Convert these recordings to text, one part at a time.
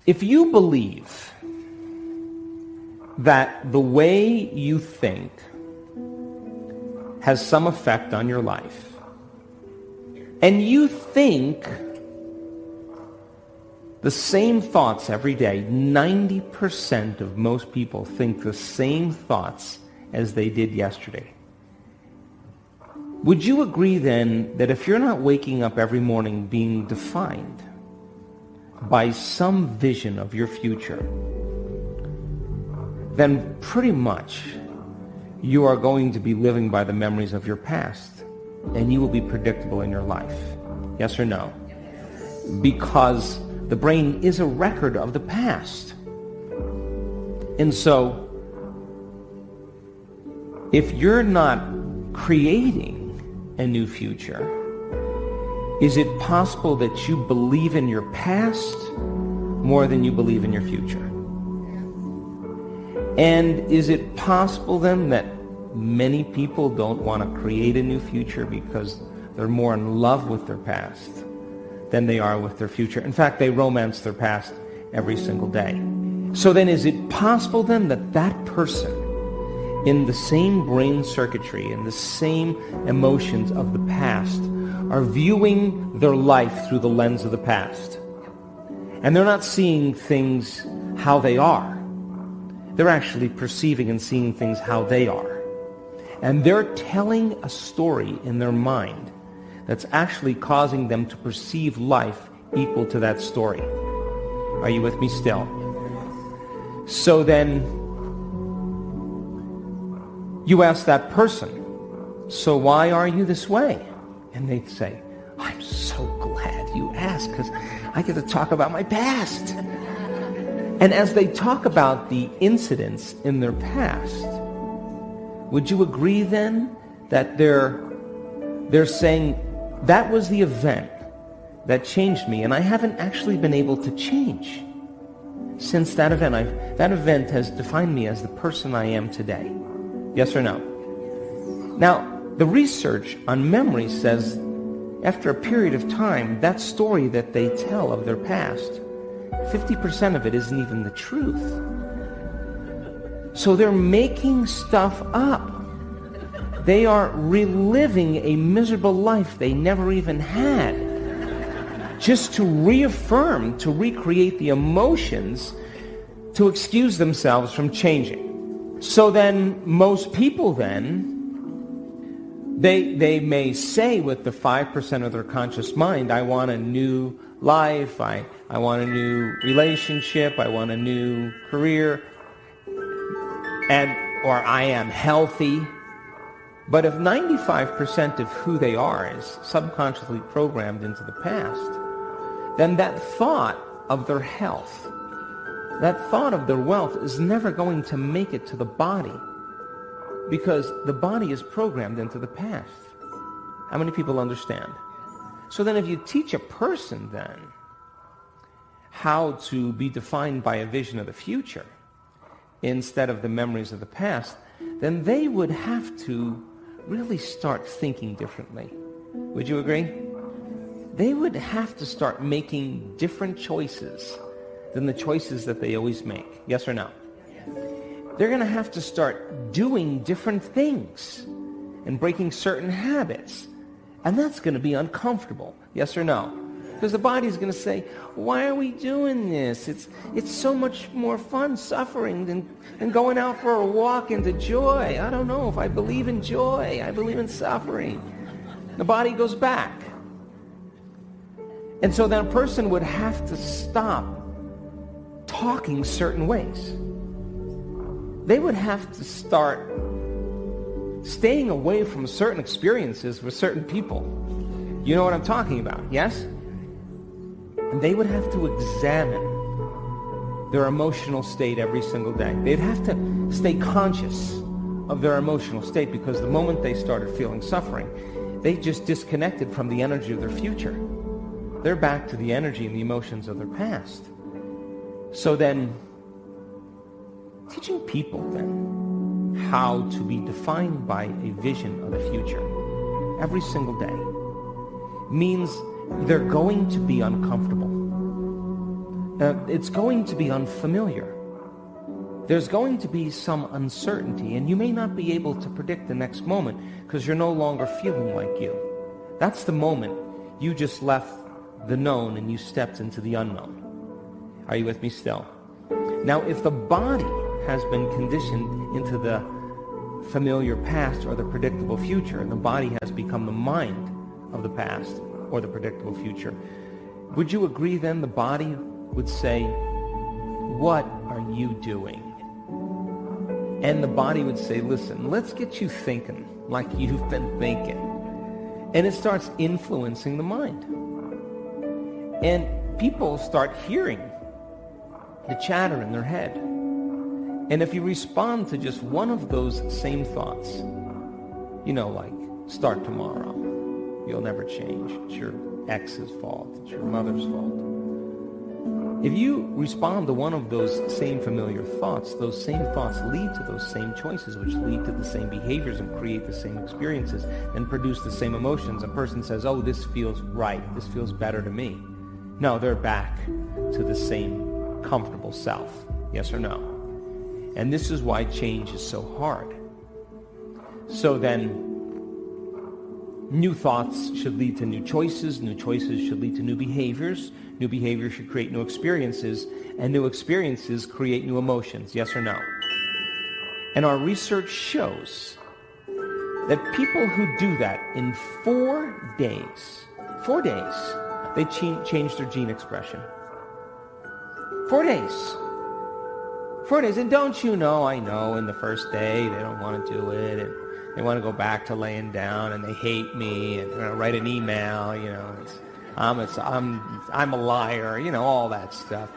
If you believe that the way you think has some effect on your life, and you think the same thoughts every day, 90% of most people think the same thoughts as they did yesterday. Would you agree then that if you're not waking up every morning being defined by some vision of your future, then pretty much you are going to be living by the memories of your past, and you will be predictable in your life? Yes or no? Because the brain is a record of the past. And so, if you're not creating a new future, is it possible that you believe in your past more than you believe in your future? And is it possible then that many people don't want to create a new future because they're more in love with their past than they are with their future? In fact, they romance their past every single day. So then is it possible then that that person in the same brain circuitry and the same emotions of the past are viewing their life through the lens of the past? And they're not seeing things how they are. They're actually perceiving and seeing things how they are. And they're telling a story in their mind that's actually causing them to perceive life equal to that story. Are you with me still? So then you ask that person, so why are you this way? And they say, I'm so glad you asked because I get to talk about my past. And as they talk about the incidents in their past, would you agree then that they're saying, that was the event that changed me, and I haven't actually been able to change since that event. That event has defined me as the person I am today. Yes or no? Now, the research on memory says after a period of time, that story that they tell of their past, 50% of it isn't even the truth. So they're making stuff up. They are reliving a miserable life they never even had, just to reaffirm, to recreate the emotions, to excuse themselves from changing. So then most people then, they may say with the 5% of their conscious mind, I want a new life, I want a new relationship, I want a new career, or I am healthy. But if 95% of who they are is subconsciously programmed into the past, then that thought of their health, that thought of their wealth is never going to make it to the body, because the body is programmed into the past. How many people understand? So then if you teach a person then how to be defined by a vision of the future instead of the memories of the past, then they would have to really start thinking differently. Would you agree? They would have to start making different choices than the choices that they always make. Yes or no? They're going to have to start doing different things and breaking certain habits. And that's going to be uncomfortable. Yes or no? Because the body's going to say, why are we doing this? It's so much more fun suffering than going out for a walk into joy. I don't know if I believe in joy. I believe in suffering. The body goes back. And so then a person would have to stop talking certain ways. They would have to start staying away from certain experiences with certain people. You know what I'm talking about, yes? And they would have to examine their emotional state every single day. They'd have to stay conscious of their emotional state, because the moment they started feeling suffering, they just disconnected from the energy of their future. They're back to the energy and the emotions of their past. So then, teaching people then how to be defined by a vision of the future every single day means they're going to be uncomfortable. it's going to be unfamiliar. There's going to be some uncertainty, and you may not be able to predict the next moment because you're no longer feeling like you. That's the moment you just left the known and you stepped into the unknown. Are you with me still? Now, if the body has been conditioned into the familiar past or the predictable future, and the body has become the mind of the past or the predictable future, would you agree then the body would say, "What are you doing?" And the body would say, "Listen, let's get you thinking like you've been thinking." And it starts influencing the mind. And people start hearing the chatter in their head. And if you respond to just one of those same thoughts, like start tomorrow, you'll never change, it's your ex's fault, it's your mother's fault. If you respond to one of those same familiar thoughts, those same thoughts lead to those same choices, which lead to the same behaviors and create the same experiences and produce the same emotions. A person says, "Oh, this feels right, this feels better to me." No, they're back to the same comfortable self. Yes or no? And this is why change is so hard. So then, new thoughts should lead to new choices should lead to new behaviors should create new experiences, and new experiences create new emotions. Yes or no? And our research shows that people who do that in 4 days, they change their gene expression. 4 days. 4 days. And don't you know, I know in the first day they don't want to do it, and they want to go back to laying down, and they hate me, and they're going to write an email, I'm a liar, all that stuff.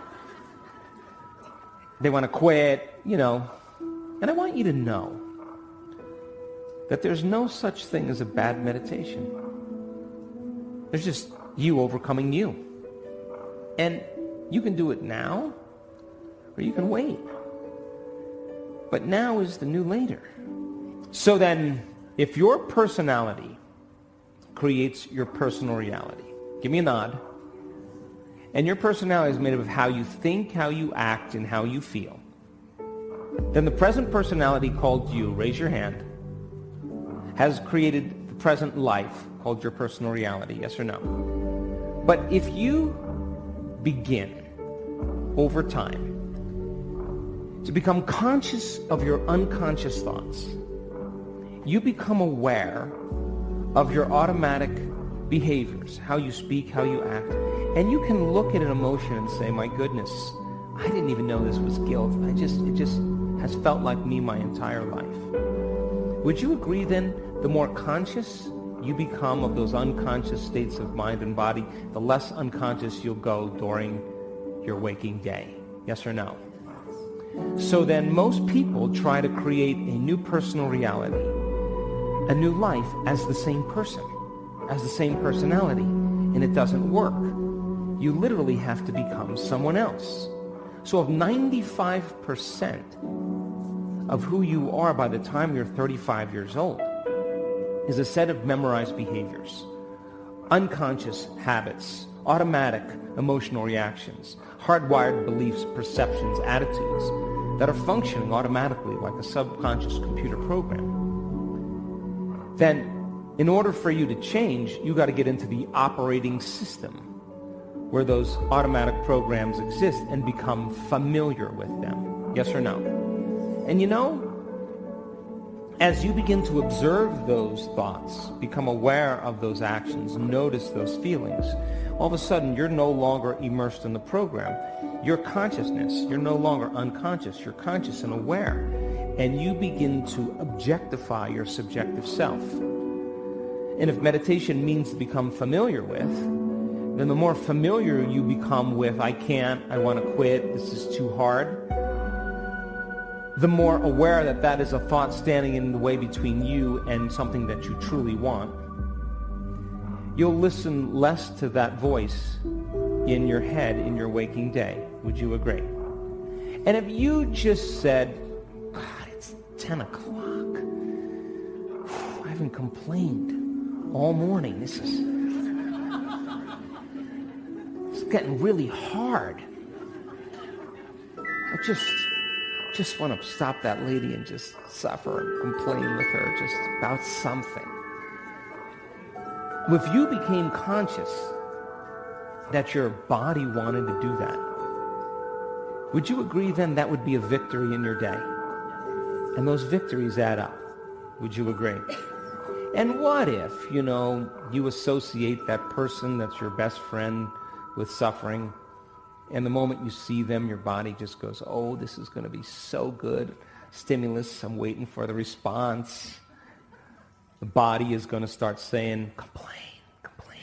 They want to quit, And I want you to know that there's no such thing as a bad meditation. There's just you overcoming you. And you can do it now, or you can wait. But now is the new later. So then, if your personality creates your personal reality, give me a nod, and your personality is made up of how you think, how you act, and how you feel, then the present personality called you, raise your hand, has created the present life called your personal reality, yes or no? But if you begin over time to become conscious of your unconscious thoughts, you become aware of your automatic behaviors, how you speak, how you act, and you can look at an emotion and say, "My goodness, I didn't even know this was guilt. It just has felt like me my entire life." Would you agree then, the more conscious you become of those unconscious states of mind and body, the less unconscious you'll go during your waking day? Yes or no? So then most people try to create a new personal reality, a new life as the same person, as the same personality, and it doesn't work. You literally have to become someone else. So if 95% of who you are by the time you're 35 years old is a set of memorized behaviors, unconscious habits, automatic emotional reactions, hardwired beliefs, perceptions, attitudes that are functioning automatically like a subconscious computer program, then in order for you to change, you got to get into the operating system where those automatic programs exist and become familiar with them. Yes or no? And as you begin to observe those thoughts, become aware of those actions, notice those feelings, all of a sudden you're no longer immersed in the program. Your consciousness, you're no longer unconscious, you're conscious and aware. And you begin to objectify your subjective self. And if meditation means to become familiar with, then the more familiar you become with, I can't, I want to quit, this is too hard, the more aware that that is a thought standing in the way between you and something that you truly want, you'll listen less to that voice in your head in your waking day. Would you agree? And if you just said, "God, it's 10 o'clock. I haven't complained all morning. It's getting really hard. just want to stop that lady and just suffer and complain with her just about something. If you became conscious that your body wanted to do that, would you agree then that would be a victory in your day? And those victories add up. Would you agree? And what if, you associate that person that's your best friend with suffering, and the moment you see them, your body just goes, oh, this is going to be so good. Stimulus, I'm waiting for the response. The body is going to start saying, complain, complain,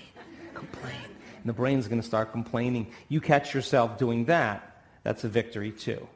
complain. And the brain's going to start complaining. You catch yourself doing that, that's a victory too.